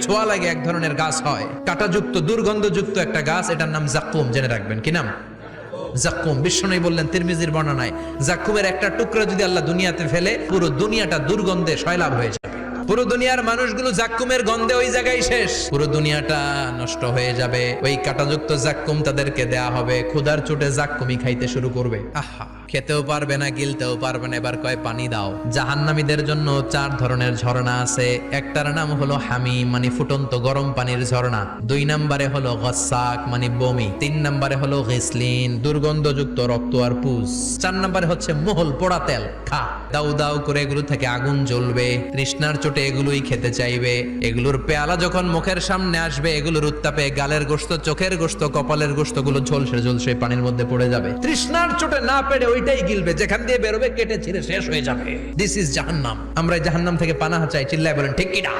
ছোঁয়া লাগে এক ধরনের গাছ হয়, কাঁটাযুক্ত দুর্গন্ধযুক্ত একটা গাছ, এটার নাম জাক্কুম। জেনে রাখবেন কি নাম? জাক্কুম। বিশ্বনবী বললেন তিরমিজির বর্ণনায়, জাক্কুমের একটা টুকরা যদি আল্লাহ দুনিয়াতে ফেলে, পুরো দুনিয়াটা দুর্গন্ধে সয়লাব হয়ে যাবে। পুরো দুনিয়ার মানুষগুলো জাক্কুমের গন্ধে ওই জায়গায় শেষ, পুরো দুনিয়াটা নষ্ট হয়ে যাবে। ওই কাঁটাযুক্ত জাক্কুম তাদেরকে দেয়া হবে, ক্ষুধার চোটে জাক্কুমই খাইতে শুরু করবে। আহা, খেতেও পারবে না, গিলতেও পারবে না, এবার কয় পানি দাও। জাহান্নামীদের জন্য 4 ধরনের ঝর্ণা আছে। একটার নাম হলো হামিম, মানে ফুটন্ত গরম পানির ঝর্ণা। 2 নম্বরে হলো গসাক, মানে বমি। 3 নম্বরে হলো গিসলিন, দুর্গন্ধযুক্ত রক্ত আর পুজ। 4 নম্বরে হচ্ছে মোহল, পোড়া তেল। খা, দাউ দাউ করে এগুলো থেকে আগুন জ্বলবে, তৃষ্ণার চোটে এগুলোই খেতে চাইবে। এগুলোর পেয়ালা যখন মুখের সামনে আসবে, এগুলোর উত্তাপে গালের গোশত, চোখের গোশত, কপালের গোশত গুলো ঝলসে ঝলসে পানির মধ্যে পড়ে যাবে। তৃষ্ণার চোটে না পেরে ওইটাই গিলবে, যেখান দিয়ে বেরোবে কেটে ছিঁড়ে শেষ হয়ে যাবে। দিস ইজ জাহান্নাম। আমরা জাহান্নাম থেকে পানাহা চাই, চিল্লায় বলেন ঠিক কিনা?